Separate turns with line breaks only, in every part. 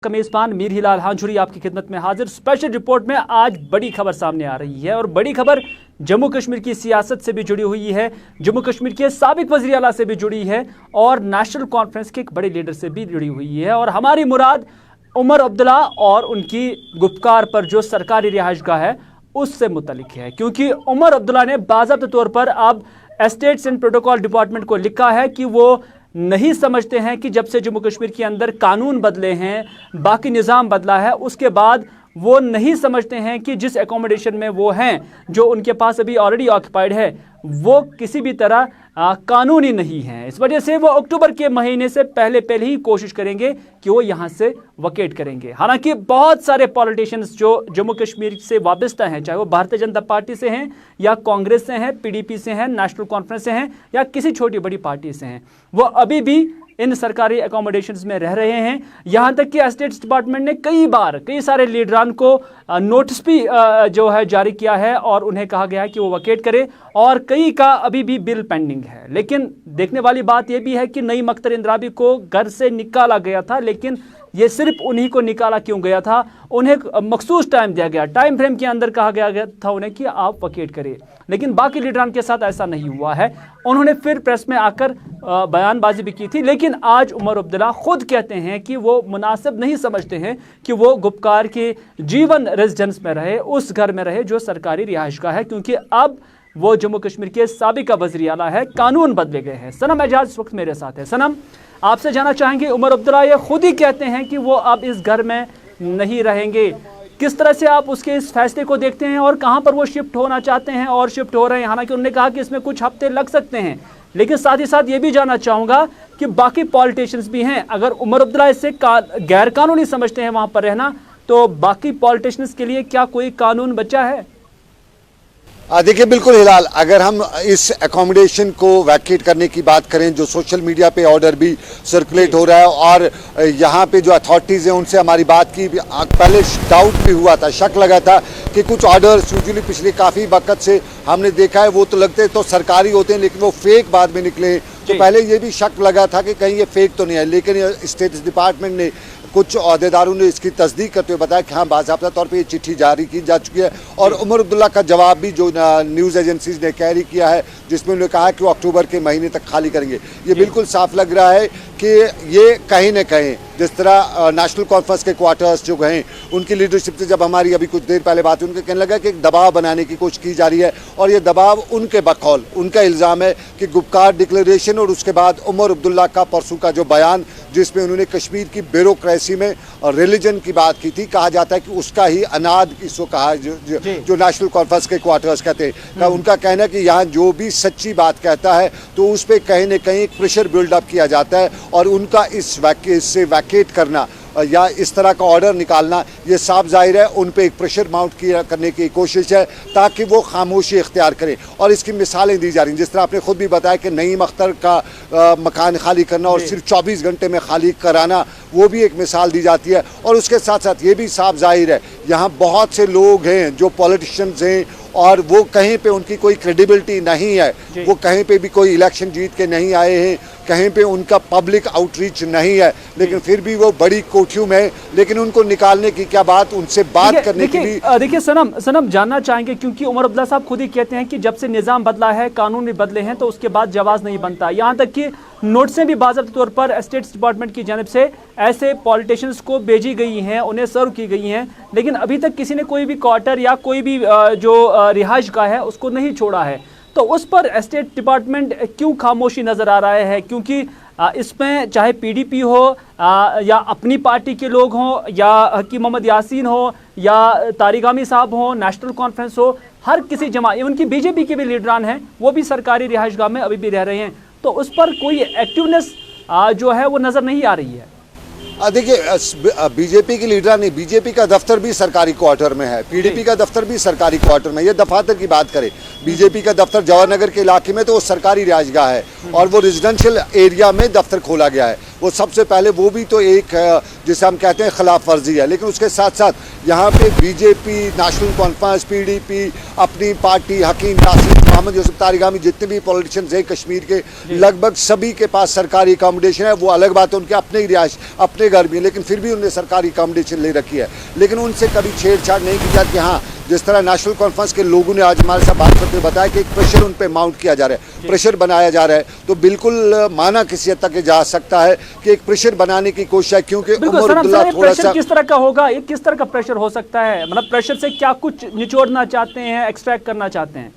का मेज़बान मीर हिलाल हांझुरी आपकी खिदमत में हाजिर। स्पेशल रिपोर्ट में आज बड़ी खबर सामने आ रही है और बड़ी खबर जम्मू कश्मीर की सियासत से भी जुड़ी हुई है, जम्मू कश्मीर के साबिक वज़ीर आला से भी जुड़ी है और नेशनल कॉन्फ्रेंस के एक बड़े लीडर से भी जुड़ी हुई है। और हमारी मुराद उमर अब्दुल्ला और उनकी गुप्कार पर जो सरकारी रिहाइशगाह है उससे मुतल्लिक है, क्योंकि उमर अब्दुल्ला ने बाज़ाब्ता तौर पर अब एस्टेट्स एंड प्रोटोकॉल डिपार्टमेंट को लिखा है कि वो नहीं समझते हैं कि जब से जम्मू कश्मीर के अंदर कानून बदले हैं, बाकी निज़ाम बदला है, उसके बाद वो नहीं समझते हैं कि जिस एकोमोडेशन में वो हैं, जो उनके पास अभी ऑलरेडी ऑक्युपाइड है, वो किसी भी तरह कानूनी नहीं है। इस वजह से वो अक्टूबर के महीने से पहले ही कोशिश करेंगे कि वो यहाँ से वकेट करेंगे। हालांकि बहुत सारे पॉलिटिशियंस जो जम्मू कश्मीर से वाबस्ता हैं, चाहे वो भारतीय जनता पार्टी से हैं या कांग्रेस से हैं, पीडीपी से हैं, नेशनल कॉन्फ्रेंस से हैं या किसी छोटी बड़ी पार्टी से हैं, वो अभी भी इन सरकारी एकोमोडेशंस में रह रहे हैं। यहाँ तक कि एस्टेट्स डिपार्टमेंट ने कई सारे लीडरान को नोटिस भी जो है जारी किया है और उन्हें कहा गया है कि वो वकेट करें, और कई का अभी भी बिल पेंडिंग है। लेकिन देखने वाली बात यह भी है कि नईम अख्तर इंद्राबी को घर से निकाला गया था, लेकिन ये सिर्फ उन्हीं को निकाला क्यों गया था? उन्हें मखसूस टाइम दिया गया, टाइम फ्रेम के अंदर कहा गया था उन्हें कि आप वकेट करें, लेकिन बाकी लीडरान के साथ ऐसा नहीं हुआ है। उन्होंने फिर प्रेस में आकर बयानबाजी भी की थी, लेकिन आज उमर अब्दुल्ला खुद कहते हैं कि वो मुनासिब नहीं समझते हैं कि वो गुप्कार के जीवन रेजिडेंस में रहे, उस घर में रहे जो सरकारी रिहाइशगाह है, क्योंकि अब वो जम्मू कश्मीर के साबिका वज़ीर आला है, कानून बदले गए हैं। सनम एजाज इस वक्त मेरे साथ है। सनम, आपसे जानना चाहेंगे, उमर अब्दुल्ला ये खुद ही कहते हैं कि वो अब इस घर में नहीं रहेंगे, किस तरह से आप उसके इस फैसले को देखते हैं और कहां पर वो शिफ्ट होना चाहते हैं और शिफ्ट हो रहे हैं? हालांकि उन्होंने कहा कि इसमें कुछ हफ्ते लग सकते हैं, लेकिन साथ ही साथ ये भी जानना चाहूँगा कि बाकी पॉलिटिशियंस भी हैं। अगर उमर अब्दुल्ला इससे गैर कानूनी समझते हैं वहाँ पर रहना, तो बाकी पॉलिटिशियंस के लिए क्या कोई कानून बचा है?
देखिए, बिल्कुल हिलाल, अगर हम इस एकोमोडेशन को वैकेट करने की बात करें, जो सोशल मीडिया पे ऑर्डर भी सर्कुलेट हो रहा है और यहाँ पे जो अथॉरिटीज़ हैं उनसे हमारी बात की, पहले डाउट भी हुआ था, शक लगा था कि कुछ ऑर्डर्स यूजुअली पिछले काफ़ी वक्त से हमने देखा है वो तो लगते तो सरकारी होते हैं, लेकिन वो फेक बाद में निकले। तो पहले ये भी शक लगा था कि कहीं ये फेक तो नहीं है, लेकिन स्टेट्स डिपार्टमेंट ने, कुछ अहदेदारों ने इसकी तस्दीक करते हुए बताया कि हाँ, बाज़ाब्ता तौर पे ये चिट्ठी जारी की जा चुकी है। और उमर अब्दुल्ला का जवाब भी जो न्यूज़ एजेंसीज ने कैरी किया है, जिसमें उन्होंने कहा कि वो अक्टूबर के महीने तक खाली करेंगे। ये बिल्कुल साफ लग रहा है कि ये कहीं न कहीं, जिस तरह नेशनल कॉन्फ्रेंस के क्वार्टर्स जो गए, उनकी लीडरशिप से जब हमारी अभी कुछ देर पहले बात हुई, उनको कहने लगा कि एक दबाव बनाने की कोशिश की जा रही है, और ये दबाव उनके बकौल, उनका इल्ज़ाम है कि गुप्कार डिक्लेरेशन और उसके बाद उमर अब्दुल्ला का परसों का जो बयान, जिसमें उन्होंने कश्मीर की ब्यूरोक्रेसी में रिलीजन की बात की थी, कहा जाता है कि उसका ही अनाद इसको कहा जो नेशनल कॉन्फ्रेंस के क्वार्टर्स कहते हैं। उनका कहना है कि यहाँ जो भी सच्ची बात कहता है तो उस पर कहीं न कहीं प्रेशर बिल्डअप किया जाता है, और उनका इससे वैकेट करना या इस तरह का ऑर्डर निकालना, ये साफ जाहिर है उन पे एक प्रेशर माउंट करने की कोशिश है ताकि वो खामोशी इख्तियार करें। और इसकी मिसालें दी जा रही हैं, जिस तरह आपने खुद भी बताया कि नईम अख्तर का मकान खाली करना और सिर्फ 24 घंटे में खाली कराना, वो भी एक मिसाल दी जाती है। और उसके साथ साथ ये भी साफ जाहिर है, यहाँ बहुत से लोग हैं जो पॉलिटिशियंस हैं और वो कहीं पे उनकी कोई क्रेडिबिलिटी नहीं है, वो कहीं पे भी कोई इलेक्शन जीत के नहीं आए हैं, कहीं पे उनका पब्लिक आउटरीच नहीं है, लेकिन फिर भी वो बड़ी कोठियों में, लेकिन उनको निकालने की क्या बात, उनसे बात करने की भी।
देखिए सनम जानना चाहेंगे, क्योंकि उमर अब्दुल्ला साहब खुद ही कहते हैं कि जब से निज़ाम बदला है, कानून भी बदले हैं, तो उसके बाद जवाब नहीं बनता। यहाँ तक कि नोटिसें भी बाज़ाब्ता तौर पर स्टेट्स डिपार्टमेंट की जानिब से ऐसे पॉलिटिशियंस को भेजी गई हैं, उन्हें सर्व की गई हैं, लेकिन अभी तक किसी ने कोई भी क्वार्टर या कोई भी जो रिहाइशगाह है उसको नहीं छोड़ा है। तो उस पर स्टेट डिपार्टमेंट क्यों खामोशी नज़र आ रहा है? क्योंकि इसमें चाहे पीडीपी हो या अपनी पार्टी के लोग हों या हकीम मोहम्मद यासीन हो या तारिगामी साहब हो, नेशनल कॉन्फ्रेंस हो, हर किसी जमात, उनकी बीजेपी के भी लीडरान हैं, वो भी सरकारी रिहाइशगाह में अभी भी रह रहे हैं, तो उस पर कोई एक्टिवनेस जो है वो नज़र नहीं आ रही है।
देखिए, बीजेपी की लीडर नहीं, बीजेपी का दफ्तर भी सरकारी क्वार्टर में है, पीडीपी का दफ्तर भी सरकारी क्वार्टर में। ये दफातर की बात करें, बीजेपी का दफ्तर जवाहर नगर के इलाके में तो वो सरकारी रिहाइशगाह है और वो रेजिडेंशियल एरिया में दफ्तर खोला गया है। वो सबसे पहले वो भी तो एक जिसे हम कहते हैं खिलाफ वर्जी है, लेकिन उसके साथ साथ यहाँ पे बीजेपी, नेशनल कॉन्फ्रेंस, पीडीपी, अपनी पार्टी, हकीम नासिर, मोहम्मद यूसुफ तारिगामी, जितने भी पॉलिटिशियंस हैं कश्मीर के, लगभग सभी के पास सरकारी अकोमोडेशन है। वो अलग बात है, उनके अपने ही रिहाइश, अपने घर भी है, लेकिन फिर भी उन्होंने सरकारी अकोमोडेशन ले रखी है, लेकिन उनसे कभी छेड़छाड़ नहीं की जाती। हाँ, जिस तरह नेशनल कॉन्फ्रेंस के लोगों ने आज हमारे साथ बात करते हुए बताया कि एक प्रेशर उन पे माउंट किया जा रहा है, प्रेशर बनाया जा रहा है, तो बिल्कुल माना किसी हद तक जा सकता है कि एक प्रेशर बनाने की कोशिश है, क्योंकि उमर अब्दुल्ला थोड़ा सा
किस तरह का होगा, ये किस तरह का प्रेशर हो सकता है, मतलब प्रेशर से क्या कुछ निचोड़ना चाहते हैं, एक्सट्रैक्ट करना चाहते हैं?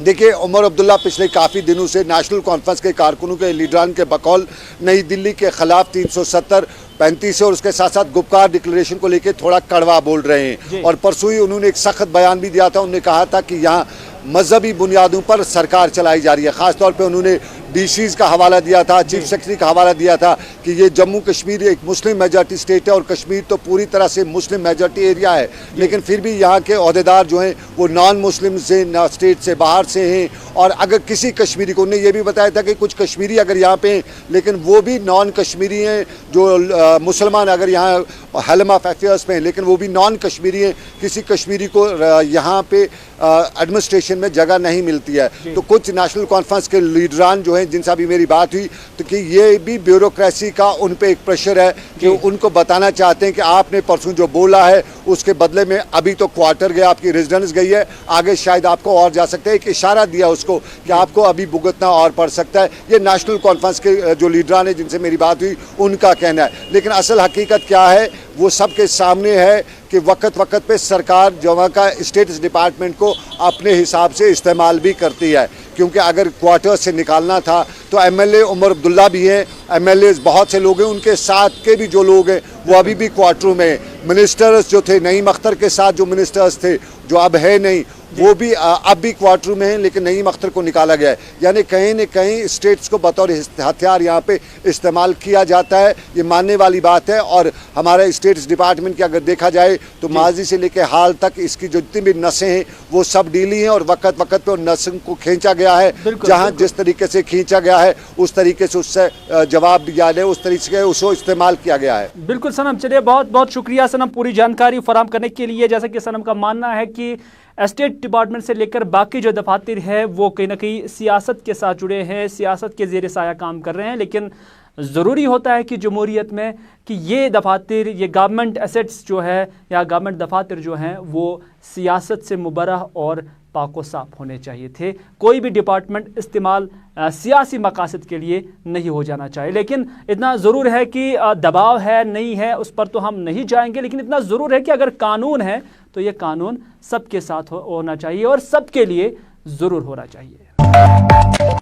देखिए, उमर अब्दुल्ला पिछले काफ़ी दिनों से नेशनल कॉन्फ्रेंस के कारकुनों के लीडरान के बकौल नई दिल्ली के खिलाफ 370-35 और उसके साथ साथ गुपकार डिक्लेरेशन को लेकर थोड़ा कड़वा बोल रहे हैं। और परसों ही उन्होंने एक सख्त बयान भी दिया था। उन्होंने कहा था कि यहाँ मजहबी बुनियादों पर सरकार चलाई जा रही है। ख़ासतौर पे उन्होंने डीसीज का हवाला दिया था, चीफ सेक्रेटरी का हवाला दिया था कि ये जम्मू कश्मीर एक मुस्लिम मेजॉरिटी स्टेट है और कश्मीर तो पूरी तरह से मुस्लिम मेजॉरिटी एरिया है, लेकिन फिर भी यहाँ के अहदेदार जो हैं वो नॉन मुस्लिम से, स्टेट से बाहर से हैं। और अगर किसी कश्मीरी को, उन्होंने ये भी बताया था कि कुछ कश्मीरी अगर यहाँ पे हैं लेकिन वो भी नॉन कश्मीरी हैं, जो मुसलमान अगर यहाँ हेलम ऑफ अफेयर्स में हैं लेकिन वो भी नॉन कश्मीरी हैं, किसी कश्मीरी को यहाँ पे एडमिनिस्ट्रेशन में जगह नहीं मिलती है। तो कुछ नेशनल कॉन्फ्रेंस के लीडरान जो हैं जिनसे अभी मेरी बात हुई, तो कि ये भी ब्यूरोक्रेसी का उन पे एक प्रेशर है कि उनको बताना चाहते हैं कि आपने परसों जो बोला है उसके बदले में अभी तो क्वार्टर गया, आपकी रेजिडेंस गई है, आगे शायद आपको और जा सकते हैं। एक इशारा दिया उसको कि आपको अभी भुगतना और पड़ सकता है। ये नेशनल कॉन्फ्रेंस के जो लीडरान हैं जिनसे मेरी बात हुई उनका कहना है, लेकिन असल हकीकत क्या है वो सबके सामने है कि वक्त वक्त पे सरकार जो वहाँ का स्टेट्स डिपार्टमेंट को अपने हिसाब से इस्तेमाल भी करती है, क्योंकि अगर क्वार्टर से निकालना था तो एमएलए उमर अब्दुल्ला भी हैं, एमएलए बहुत से लोग हैं, उनके साथ के भी जो लोग हैं वो अभी भी क्वार्टरों में। मिनिस्टर्स जो थे, नईम अख्तर के साथ जो मिनिस्टर्स थे जो अब है नहीं, वो भी अब भी क्वार्टर में हैं, लेकिन नईम अख्तर को निकाला गया है। यानी कहीं न कहीं स्टेट्स को बतौर हथियार यहाँ पे इस्तेमाल किया जाता है, ये मानने वाली बात है। और हमारे स्टेट्स डिपार्टमेंट की अगर देखा जाए तो माजी से लेकर हाल तक इसकी जो जितनी भी नसें हैं वो सब डीली हैं और वक्त वक्त पे उन नसों को खींचा गया है, जहाँ जिस तरीके से खींचा गया है उस तरीके से उससे जवाब दिया जाए, उस तरीके से उसको इस्तेमाल किया गया है।
बिल्कुल सनम, चलिए बहुत बहुत शुक्रिया सनम पूरी जानकारी फराहम करने के लिए। जैसा कि सनम का मानना है कि स्टेट डिपार्टमेंट से लेकर बाकी जो दफातर है वो कहीं ना कहीं सियासत के साथ जुड़े हैं, सियासत के ज़ेर साया काम कर रहे हैं, लेकिन ज़रूरी होता है कि जमहूरियत में कि ये दफातर, ये गवर्नमेंट एसेट्स जो है या गवर्नमेंट दफातर जो हैं वो सियासत से मुबर्रह और पाको साफ होने चाहिए थे। कोई भी डिपार्टमेंट इस्तेमाल सियासी मकासद के लिए नहीं हो जाना चाहिए। लेकिन इतना ज़रूर है कि दबाव है नहीं है उस पर तो हम नहीं जाएंगे, लेकिन इतना ज़रूर है कि अगर कानून है तो ये कानून सबके साथ होना चाहिए और सबके लिए ज़रूर होना चाहिए।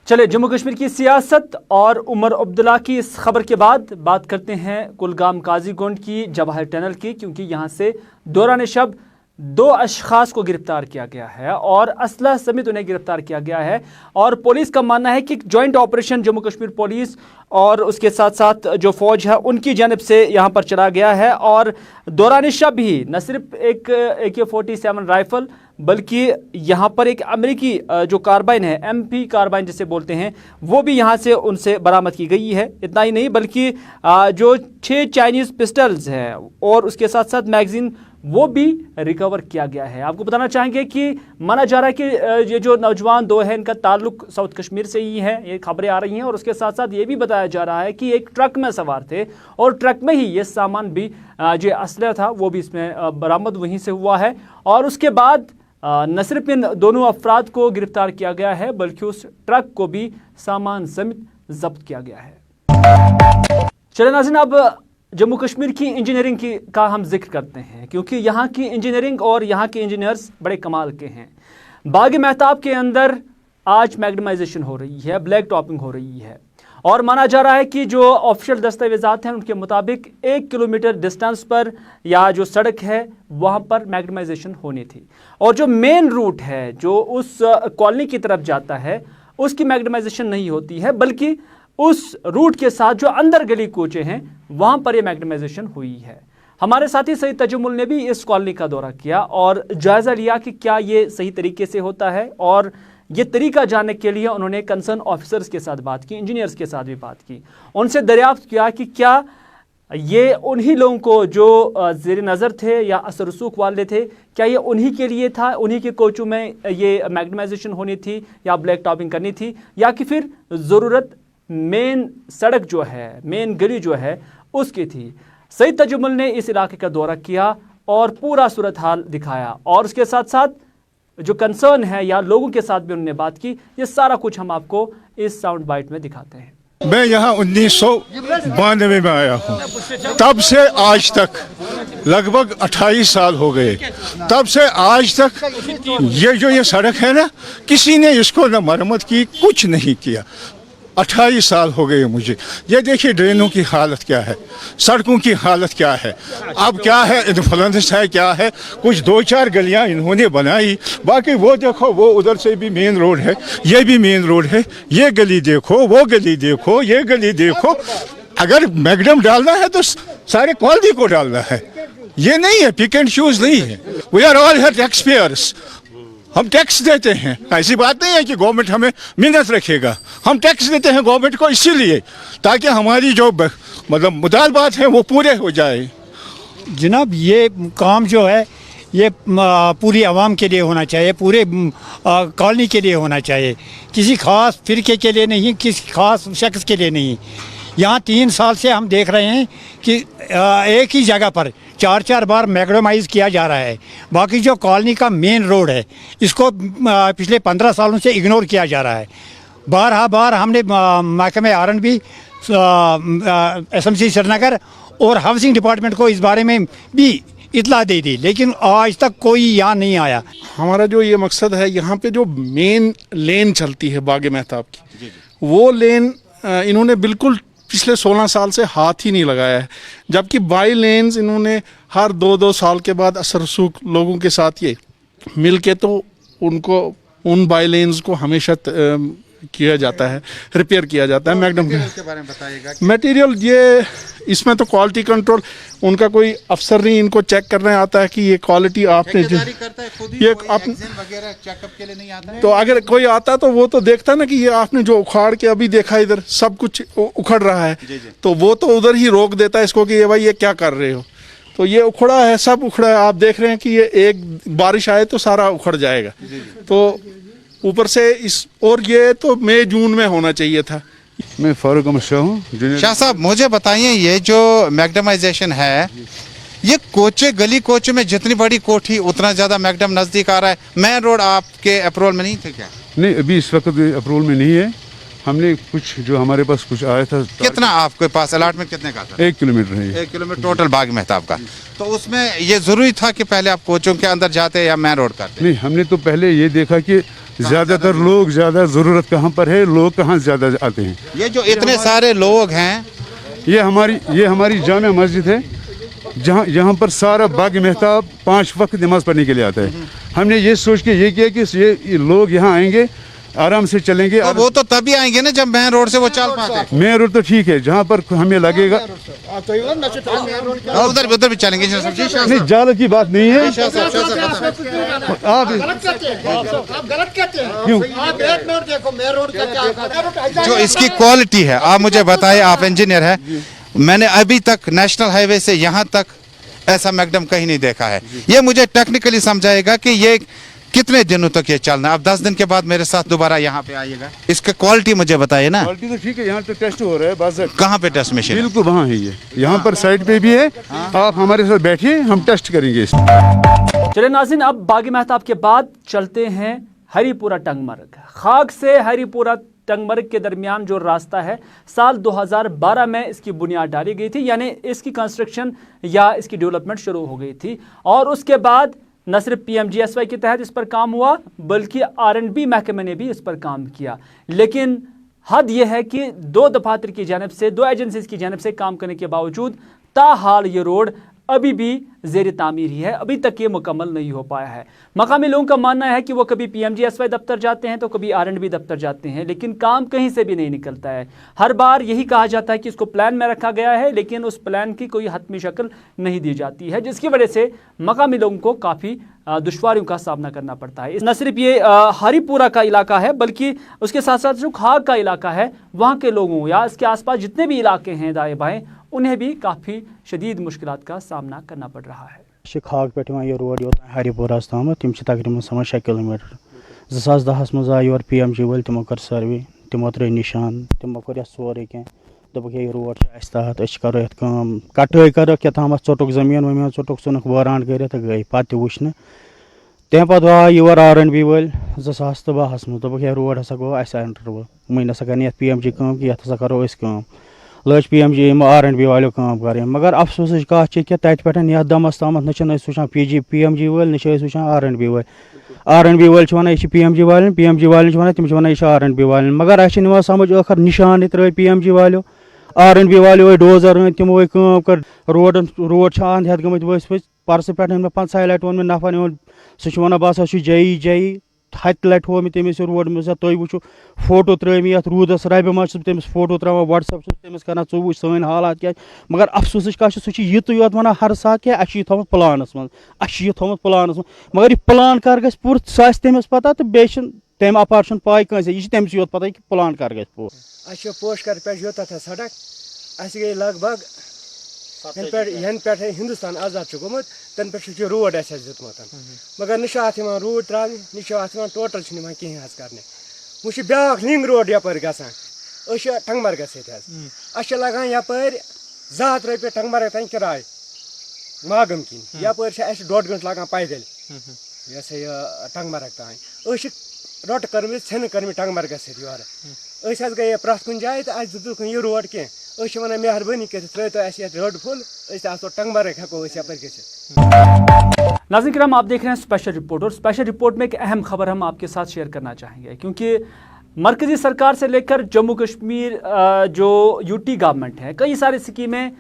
चले, जम्मू कश्मीर की सियासत और उमर अब्दुल्ला की इस खबर के बाद बात करते हैं कुलगाम काजीगुंड की जवाहर टनल की, क्योंकि यहाँ से दौरान शब 2 अशखास को गिरफ्तार किया गया है और असलह समेत उन्हें गिरफ्तार किया गया है। और पुलिस का मानना है कि joint operation Jammu Kashmir police और उसके साथ साथ जो फौज है उनकी जानब से यहाँ पर चला गया है। और दौरान शब ही न सिर्फ एक AK-47 राइफल बल्कि यहाँ पर एक अमेरिकी जो कार्बाइन है, MP कार्बाइन जिसे बोलते हैं, वो भी यहाँ से उनसे बरामद की गई है। इतना ही नहीं बल्कि जो 6 चाइनीज़ पिस्टल्स हैं और उसके साथ साथ मैगजीन वो भी रिकवर किया गया है। आपको बताना चाहेंगे कि माना जा रहा है कि ये जो नौजवान 2 हैं इनका ताल्लुक साउथ कश्मीर से ही है, ये खबरें आ रही हैं। और उसके साथ साथ ये भी बताया जा रहा है कि एक ट्रक में सवार थे और ट्रक में ही ये सामान भी जो असलह था वो भी इसमें बरामद वहीं से हुआ है। और उसके बाद न सिर्फ इन दोनों अफराद को गिरफ्तार किया गया है बल्कि उस ट्रक को भी सामान समेत जब्त किया गया है। चलिए नाज़रीन, अब जम्मू कश्मीर की इंजीनियरिंग का हम जिक्र करते हैं, क्योंकि यहाँ की इंजीनियरिंग और यहाँ के इंजीनियर्स बड़े कमाल के हैं। बाग मेहताब के अंदर आज मैग्नेमाइजेशन हो रही है, ब्लैक टॉपिंग हो रही है और माना जा रहा है कि जो ऑफिशियल दस्तावेजात हैं उनके मुताबिक 1 किलोमीटर डिस्टेंस पर या जो सड़क है वहाँ पर मैग्नेमाइजेशन होनी थी। और जो मेन रूट है जो उस कॉलोनी की तरफ जाता है उसकी मैग्नेमाइजेशन नहीं होती है, बल्कि उस रूट के साथ जो अंदर गली कूचे हैं वहाँ पर ये मैग्नेमाइजेशन हुई है। हमारे साथी सईद तजुमुल ने भी इस कॉलोनी का दौरा किया और जायज़ा लिया कि क्या ये सही तरीके से होता है और ये तरीका जानने के लिए उन्होंने कंसर्न ऑफिसर्स के साथ बात की, इंजीनियर्स के साथ भी बात की, उनसे दरियाफ्त किया कि क्या ये उन्हीं लोगों को जो ज़ेर नज़र थे या असर रसूख वाले थे, क्या ये उन्हीं के लिए था, उन्हीं के कोचों में ये मैग्नेमाइजेशन होनी थी या ब्लैक टॉपिंग करनी थी, या कि फिर ज़रूरत मेन सड़क जो है, मेन गली जो है उसकी थी। सईद तजुम्मुल ने इस इलाके का दौरा किया और पूरा सूरत हाल दिखाया, और उसके साथ साथ जो कंसर्न है या लोगों के साथ भी उन्होंने बात की। ये सारा कुछ हम आपको इस साउंड बाइट में दिखाते हैं।
मैं यहाँ 1992 में आया हूँ, तब से आज तक लगभग 28 साल हो गए। तब से आज तक ये सड़क है ना, किसी ने इसको न मरम्मत की, कुछ नहीं किया। 28 साल हो गए मुझे। ये देखिए ड्रेनों की हालत क्या है, सड़कों की हालत क्या है, अब क्या है, इन्फ्लुएंस है क्या है। कुछ 2-4 गलियां इन्होंने बनाई, बाकी वो देखो, वो उधर से भी मेन रोड है, ये भी मेन रोड है, ये गली देखो, वो गली देखो, ये गली देखो। अगर मैगडम डालना है तो सारे कॉलोनी को डालना है, ये नहीं है पिक एंड चूज नहीं है। We are all here tax payers, हम टैक्स देते हैं। ऐसी बात नहीं है कि गवर्नमेंट हमें मिन्नत रखेगा, हम टैक्स देते हैं गवर्नमेंट को इसीलिए ताकि हमारी जो मतलब मुतालबात है वो पूरे हो जाए।
जनाब ये काम जो है ये पूरी आवाम के लिए होना चाहिए, पूरे कॉलोनी के लिए होना चाहिए, किसी ख़ास फ़िरके के लिए नहीं, किसी ख़ास शख्स के लिए नहीं। यहाँ 3 साल से हम देख रहे हैं कि एक ही जगह पर 4-4 बार मैग्नेमाइज किया जा रहा है। बाकी जो कॉलोनी का मेन रोड है इसको पिछले 15 सालों से इग्नोर किया जा रहा है। बार हमने महकमे R&B, SMC श्रीनगर और हाउसिंग डिपार्टमेंट को इस बारे में भी इतला दे दी, लेकिन आज तक कोई यहाँ नहीं आया।
हमारा जो ये मकसद है, यहाँ पे जो मेन लेन चलती है बाग महताब की, वो लेन इन्होंने बिल्कुल पिछले 16 साल से हाथ ही नहीं लगाया है। जबकि बाई लेन्स इन्होंने हर 2-2 साल के बाद असर रसूख लोगों के साथ ये मिल के तो उनको उन बाई लेन्स को हमेशा किया जाता है, रिपेयर किया जाता है। मैगडम के बारे में बताइएगा। मटेरियल ये इसमें तो क्वालिटी कंट्रोल, उनका कोई अफसर नहीं इनको चेक करने आता है कि ये क्वालिटी आपने जो ये वगैरह चेकअप के लिए नहीं आता है। तो अगर कोई आता तो वो तो देखता है ना कि ये आपने जो उखाड़ के अभी देखा इधर सब कुछ उखड़ रहा है, तो वो तो उधर ही रोक देता है इसको कि ये भाई ये क्या कर रहे हो। तो ये उखड़ा है, सब उखड़ा है। आप देख रहे हैं कि ये एक बारिश आए तो सारा उखड़ जाएगा। तो ऊपर से इस, और ये तो मई जून में होना चाहिए था।
मैं फारूक अहमद शाह हूँ।
शाह साहब मुझे बताइए, ये जो मैग्नेमाइजेशन है, ये कोचे गली कोचे में जितनी बड़ी कोठी उतना ज्यादा मैगडम नजदीक आ रहा है। मेन रोड आपके अप्रूवल में नहीं थे क्या?
नहीं, अभी इस वक्त अप्रूवल में नहीं है। हमने कुछ जो हमारे पास कुछ आया था।
कितना आपके पास अलॉटमेंट कितने का था?
1 किलोमीटर है।
1 किलोमीटर टोटल बाग महताब का। तो उसमें ये जरूरी था कि पहले आप कोचों के अंदर जाते या मेन रोड करते?
नहीं, हमने तो पहले ये देखा कि ज्यादातर लोग, ज्यादा जरूरत कहाँ पर है, लोग कहाँ ज्यादा आते हैं।
ये जो इतने सारे लोग हैं,
ये हमारी जामिया मस्जिद है, जहाँ पर सारा बाग महताब 5 वक्त नमाज पढ़ने के लिए आता है। हमने ये सोच के ये किया कि ये लोग यहाँ आएंगे, आराम से चलेंगे।
तो वो तो तभी आएंगे ना जब मेन रोड से वो चल पाते।
मेन रोड तो ठीक है, जहाँ पर हमें लगेगा
उधर भी चलेंगे।
नहीं, जाल की बात नहीं है। आप
गलत कहते हैं।
क्यों?
आप एक मिनट देखो, मेन रोड का क्या
जो इसकी क्वालिटी है, आप मुझे बताइए, आप इंजीनियर है, मैंने अभी तक नेशनल हाईवे से यहाँ तक ऐसा मैगडम कहीं नहीं देखा है। ये मुझे टेक्निकली समझाएगा कि ये कितने दिनों तक ये चलना है। अब 10 दिन के बाद मेरे साथ दोबारा यहाँ पे आइएगा। इसका क्वालिटी मुझे बताइए ना।
क्वालिटी तो ठीक है, यहाँ तो टेस्ट हो रहा है बस।
कहाँ पे टेस्ट मशीन?
बिल्कुल वहाँ है, ये यहाँ पर साइड पे भी है। आप हमारे साथ बैठिए, हम टेस्ट करेंगे इसको।
चले नाज़रीन, अब बागी महताब के बाद चलते हैं हरीपुरा टंगमर्ग। खाक से हरीपुरा टंगमर्ग के दरमियान जो रास्ता है, साल 2012 में इसकी बुनियाद डाली गई थी, यानी इसकी कंस्ट्रक्शन या इसकी डेवलपमेंट शुरू हो गई थी। और उसके बाद न सिर्फ PMGSY के तहत इस पर काम हुआ, बल्कि R&B महकमे ने भी इस पर काम किया। लेकिन हद यह है कि 2 दफातर की जानिब से, 2 एजेंसीज की जानिब से काम करने के बावजूद ताहाल ये रोड अभी भी ज़ेर तामीर ही है, अभी तक ये मुकम्मल नहीं हो पाया है। मकामी लोगों का मानना है कि वो कभी PMGSY दफ्तर जाते हैं तो कभी R&B दफ्तर जाते हैं, लेकिन काम कहीं से भी नहीं निकलता है। हर बार यही कहा जाता है कि इसको प्लान में रखा गया है, लेकिन उस प्लान की कोई हतमी शक्ल नहीं दी जाती है, जिसकी वजह से मकामी लोगों को काफ़ी दुश्वारियों का सामना करना पड़ता है। न सिर्फ ये हरिपुरा का इलाका है, बल्कि उसके साथ साथ जो खाग का इलाका है, वहाँ के लोगों या इसके आसपास जितने भी इलाके हैं दाएँ बाएँ, उन्हें भी काफ़ी शदीद मुश्किलात का सामना करना पड़ रहा है।
खाग पे यह रोड योत हरिपुरास तम तम तकरीबन 6 किलोमीटर 2010 मज आय योर PMG वल तमो कर सर्वे, तमो त्रे निशान, तमो कर सोरे कह दोपक ये रोड तहत करो ये कम कटाई कर क्या चोटुक जमीन वमीन चोटुक सुनक वारान कर गई पत वुचन तम पे आय योर R&B वल 2012 मज दोपक ये रोड हसा गो अस एंटर वह नसा कर PMG कम कि हसा करो कम लज PMG R&B वालों काम करें, मगर अफसोस कत कि तत पे दमस तम न वुचान PMG वल न वुचान R&B वल R&B वल वन यह PMG वाले PMG वाले वन तम वन यह R&B वाले, मगर अ समझ आखिर निशान त्रे PMG वालों R&B वालों डोजर तमो कम कर रोड अंध हेत गमत वस परस पे 5 लट वो नफर सह वन बह जई जई हत लट हो तमिस रोड मे तुम वो फोटो त्रमी ये रूदस रब मज तमिस फोटो त्रावान WhatsApp तमिस कर उ वुच सन हालात क्या, मगर अफसोस कत सह युत योत वन हर सात क्या अ थोमुत प्लानस मज थोमुत प्लानस मगर यह प्लान कर गस पूर सह तमिस पता तो बे तम अपार पाई कस यह तमिस योत पता कि प्लान कर गस पूर
पोश कर पे योत सड़क अस गई लगभग यन पे हिंदुस्तान आजाद गोमुत तन पे रोड अस दितमुत, मगर न रोड त्रा न टोटल कहें करने वो ब्या लिंग रोड यपर गसान टंगमरग सह लगान यपर 2 रुपये टंगमरग तक किराय मागम किन यपर 1.5 घंटे लगान पैदल यह टंगमरग तान रोट कर्म छन कर्म टंगमरग सह योर गए प्रथ कुन जाए तो दुख यह रोड कह वन मेहरबानी कर रोड फुल टंगमरग हेको यपर गसित।
नाज़रीन किराम, आप देख रहे हैं स्पेशल रिपोर्ट, और स्पेशल रिपोर्ट में एक अहम खबर हम आपके साथ शेयर करना चाहेंगे, क्योंकि मरकज़ी सरकार से लेकर जम्मू कश्मीर जो UT गवर्नमेंट है, कई सारी स्कीमें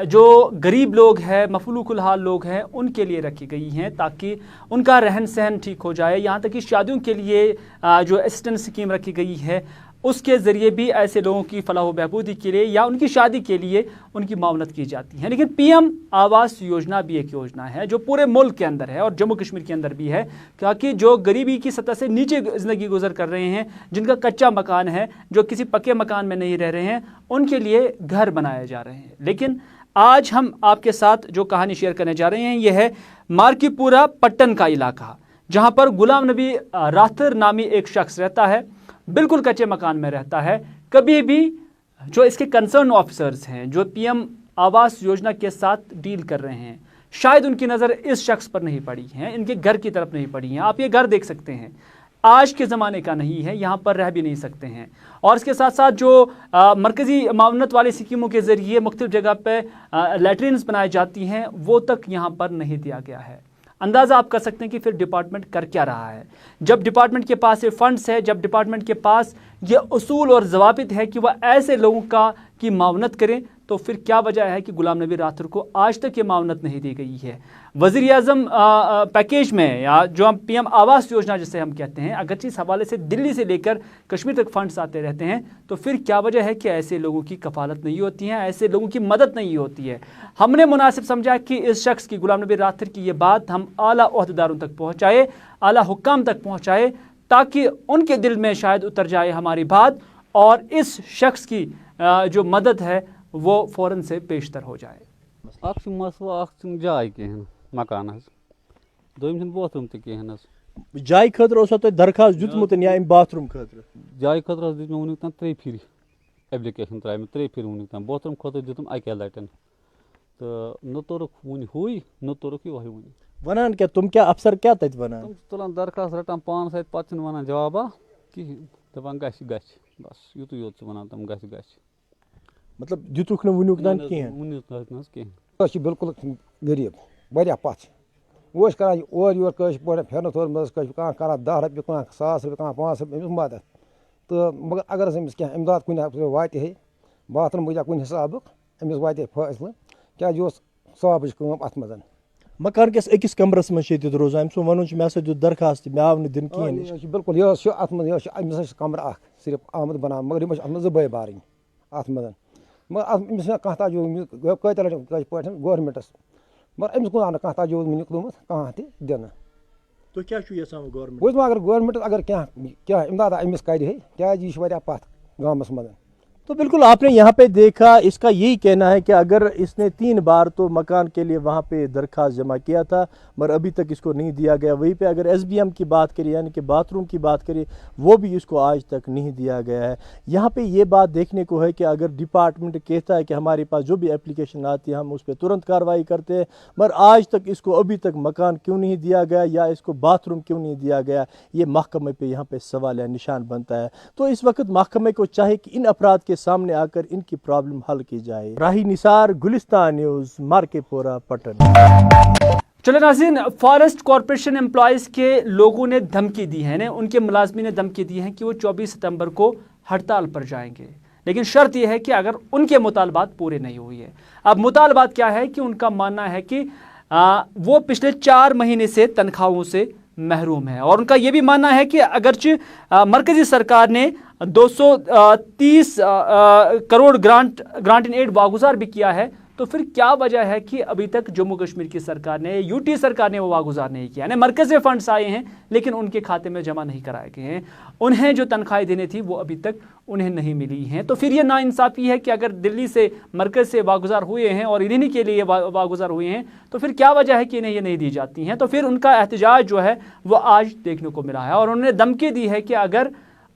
जो गरीब लोग हैं, मफलूकुल हाल लोग हैं, उनके लिए रखी गई हैं ताकि उनका रहन सहन ठीक हो जाए। यहाँ तक कि शादियों के लिए जो असिस्टेंट स्कीम रखी गई है, उसके ज़रिए भी ऐसे लोगों की फलाह बहबूदी के लिए या उनकी शादी के लिए उनकी मावनत की जाती है। लेकिन PM आवास योजना भी एक योजना है जो पूरे मुल्क के अंदर है और जम्मू कश्मीर के अंदर भी है, ताकि जो गरीबी की सतह से नीचे ज़िंदगी गुजर कर रहे हैं, जिनका कच्चा मकान है, जो किसी पक्के मकान में नहीं रह रहे हैं, उनके लिए घर बनाए जा रहे हैं। लेकिन आज हम आपके साथ जो कहानी शेयर करने जा रहे हैं, यह है मार्कीपुरा पट्टन का इलाका, जहाँ पर गुलाम नबी राथर नामी एक शख्स रहता है, बिल्कुल कच्चे मकान में रहता है। कभी भी जो इसके कंसर्न ऑफिसर्स हैं, जो PM आवास योजना के साथ डील कर रहे हैं, शायद उनकी नज़र इस शख्स पर नहीं पड़ी है, इनके घर की तरफ नहीं पड़ी है। आप ये घर देख सकते हैं, आज के ज़माने का नहीं है, यहाँ पर रह भी नहीं सकते हैं। और इसके साथ साथ जो मरकज़ी मावनत वाली स्कीमों के ज़रिए मुख्तलिफ जगह पर लैट्रिन्स बनाई जाती हैं, वो तक यहाँ पर नहीं दिया गया है। अंदाज़ा आप कर सकते हैं कि फिर डिपार्टमेंट कर क्या रहा है। जब डिपार्टमेंट के पास ये फंड्स है, जब डिपार्टमेंट के पास ये उसूल और ज़वाबित है कि वह ऐसे लोगों की मावनत करें, तो फिर क्या वजह है कि गुलाम नबी राथर को आज तक ये मावनत नहीं दी गई है। वज़ीर आज़म पैकेज में, या जो हम PM आवास योजना जिसे हम कहते हैं, अगरचे इस हवाले से दिल्ली से लेकर कश्मीर तक फंड्स आते रहते हैं, तो फिर क्या वजह है कि ऐसे लोगों की कफालत नहीं होती है, ऐसे लोगों की मदद नहीं होती है। हमने मुनासिब समझा कि इस शख्स की, गुलाम नबी राथर की, ये बात हम आला ओहदेदारों तक पहुँचाए, आला हुक्काम तक पहुँचाए, ताकि उनके दिल में शायद उतर जाए हमारी बात और इस शख्स की जो मदद है वो फ़ौरन से पेशतर हो जाए।
मसला जाय कहें मकान दोम बाथरूम तहन
जाय खतर दरखास्त दितमुत या बाथरूम खतर
जाय खतर दित मे वुनिक 3 फिर एप्लिकेशन त्रा 3 फिर वुनिक बाथरूम खतर दितुम अके लटन तो न तोरक वन हुई न तोरक यह वन
वनान क्या तुम क्या अफसर क्या तत वनान
तुलान दरखास्त रटान पान सत पे वन जवाबा कहें दपान गस बस युत योत वन तम गस
मतलब दितुक न वुनिक तान कहें
बिल्कुल गरीब वारिया पथ वो करान और योर पे फेरन थोर मज करा 10 रुपये 100 रुपये 500 रुपये मदद तो मगर अगर अमिस क्या इमदाद कुन वात है बाथरूम या कुन हिसाब अमिस वात फैसल क्या صابٕچ کٲم اَتھ منٛز.
مکان کِس أکِس کمرس منٛز چھِ ییٚتہِ روزان أمۍ سُنٛد وَنُن چھُ مےٚ ہسا دیُت درخاست مےٚ آو نہٕ دِنہٕ کِہیٖنۍ.
یہِ چھُ بِلکُل یہِ چھُ اَتھ منٛز أمِس ہسا چھِ کمرٕ اکھ صرف آمُت بَناونہٕ مگر یِمن چھِ اَتھ منٛز 2 بٲے بارٕنۍ اَتھ منٛز. مگر أمِس چھِنہٕ کانٛہہ تجویٖز کۭتیاہ لَٹہِ کٲشِر پٲٹھۍ گورمٮ۪نٛٹَس مگر أمِس کُن آو نہٕ کانٛہہ تجویٖز وٕنیُک تھوٚمُت کانٛہہ تہِ دِنہٕ.
تُہۍ کیٛاہ چھُو یژھان گورمٮ۪نٛٹ؟
بہٕ چھُس اگر گورمٮ۪نٛٹَس اگر کینٛہہ اِمدادہ أمِس کَرِ ہے کیٛازِ یہِ چھُ واریاہ پَتھ گامَس منٛز.
تو بالکل آپ نے یہاں پہ دیکھا اس کا یہی کہنا ہے کہ اگر اس نے 3 بار تو مکان کے لیے وہاں پہ درخواست جمع کیا تھا مگر ابھی تک اس کو نہیں دیا گیا. وہیں پہ اگر ایس بی ایم کی بات کریے یعنی کہ باتھ روم کی بات کریے وہ بھی اس کو آج تک نہیں دیا گیا ہے. یہاں پہ یہ بات دیکھنے کو ہے کہ اگر ڈپارٹمنٹ کہتا ہے کہ ہمارے پاس جو بھی اپلیکیشن آتی ہے ہم اس پہ ترنت کارروائی کرتے ہیں مگر آج تک اس کو ابھی تک مکان کیوں نہیں دیا گیا یا اس کو باتھ روم کیوں نہیں دیا گیا, یہ محکمے پہ یہاں پہ سوال یا نشان بنتا ہے. تو اس وقت محکمے کو چاہے کہ ان افراد کے سامنے آ کر ان کی پرابلم حل کی جائے. راہی نثار, گلستان نیوز, مارکے پورہ, پٹن.
چلے ناظرین, فارسٹ کارپوریشن امپلائیز کے لوگوں نے دھمکی دی ہے, ان کے ملازمین نے دھمکی دی ہے کہ وہ 24 ستمبر کو ہڑتال پر جائیں گے, لیکن شرط یہ ہے کہ اگر ان کے مطالبات پورے نہیں ہوئی ہے. اب مطالبات کیا ہے کہ ان کا ماننا ہے کہ وہ پچھلے 4 مہینے سے تنخواہوں سے محروم ہے, اور ان کا یہ بھی ماننا ہے کہ اگرچہ مرکزی سرکار نے 230 کروڑ گرانٹ ان ایڈ واگزار بھی کیا ہے, تو پھر کیا وجہ ہے کہ ابھی تک جموں کشمیر کی سرکار نے, یو ٹی سرکار نے وہ واگزار نہیں کیا. یعنی مرکزی فنڈس آئے ہیں لیکن ان کے کھاتے میں جمع نہیں کرائے گئے ہیں, انہیں جو تنخواہیں دینی تھی وہ ابھی تک انہیں نہیں ملی ہیں. تو پھر یہ ناانصافی ہے کہ اگر دلی سے مرکز سے واگزار ہوئے ہیں اور انہیں کے لیے واگزار ہوئے ہیں تو پھر کیا وجہ ہے کہ انہیں یہ نہیں دی جاتی ہیں. تو پھر ان کا احتجاج جو ہے وہ آج دیکھنے کو ملا ہے, اور انہوں نے دھمکی دی ہے کہ اگر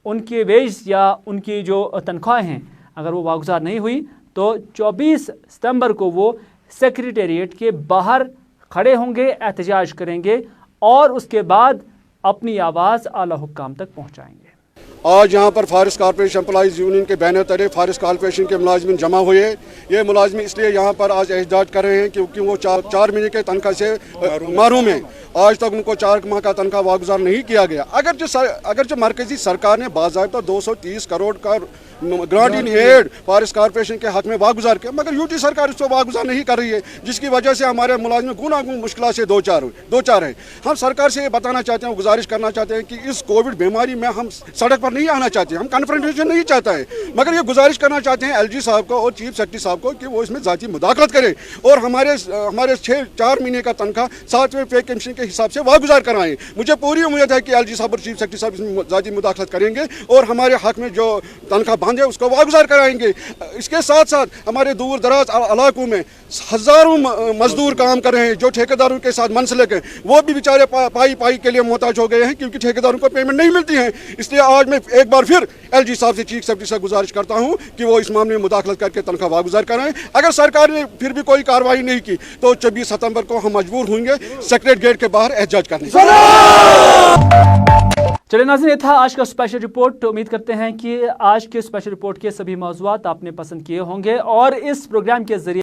ان کے ویج یا ان کی جو تنخواہیں ہیں اگر وہ واگزار نہیں ہوئی تو 24 ستمبر کو وہ سیکریٹریٹ کے باہر کھڑے ہوں گے, احتجاج کریں گے اور اس کے بعد اپنی آواز اعلیٰ حکام تک پہنچائیں گے.
آج یہاں پر فارسٹ کارپوریشن امپلائیز یونین کے بینر تلے فارسٹ کارپوریشن کے ملازمین جمع ہوئے. یہ ملازمین اس لیے یہاں پر آج احتجاج کر رہے ہیں کیونکہ وہ 4 مہینے کے تنخواہ سے محروم ہیں. آج تک ان کو 4 ماہ کا تنخواہ واگزار نہیں کیا گیا. اگرچہ مرکزی سرکار نے باضابطہ 230 کروڑ کا گرانٹ ان ایڈ فارسٹ کارپوریشن کے حق میں واگزار کیا, مگر یو ٹی سرکار اس کو واگزار نہیں کر رہی ہے, جس کی وجہ سے ہمارے ملازمین گناگون مشکلات سے دو چار ہیں. ہم سرکار سے یہ بتانا چاہتے ہیں, گزارش کرنا چاہتے ہیں کہ اس کووڈ بیماری میں ہم سڑک پر نہیں آنا چاہتے, ہم کنفرنٹیشن نہیں چاہتا ہے, مگر یہ گزارش کرنا چاہتے ہیں ایل جی صاحب کو اور چیف سیکرٹری صاحب کو کہ وہ اس میں ذاتی مداخلت کریں اور ہمارے 4 مہینے کا تنخواہ 7ویں پے کمیشن کے حساب سے واگزار کرائیں. مجھے پوری امید ہے کہ ایل جی صاحب اور چیف سیکرٹری صاحب اس میں ذاتی مداخلت کریں گے اور ہمارے حق میں جو تنخواہ بند ہے اس کو واگزار کرائیں گے. اس کے ساتھ ساتھ ہمارے دور دراز علاقوں میں ہزاروں مزدور کام کر رہے ہیں جو ٹھیکیداروں کے ساتھ منسلک ہیں, وہ بھی بیچارے پائی کے لیے محتاج ہو گئے ہیں کیونکہ ٹھیکیداروں کو پیمنٹ نہیں ملتی ہے. اس لیے آج میں ایک بار پھر ایل جی صاحب سے چیف سیکرٹری سے گزارش کرتا ہوں کہ وہ اس معاملے میں مداخلت کر کے تنخواہ واگزار کرائیں. اگر سرکار نے پھر بھی کوئی کارروائی نہیں کی تو 24 ستمبر کو ہم مجبور ہوں گے سیکریٹ گیٹ کے باہر احتجاج کرنے.
چلے ناظرین, یہ تھا آج کا اسپیشل رپورٹ. امید کرتے ہیں کہ آج کے اسپیشل رپورٹ کے سبھی موضوعات آپ نے پسند کیے ہوں گے اور اس پروگرام کے ذریعے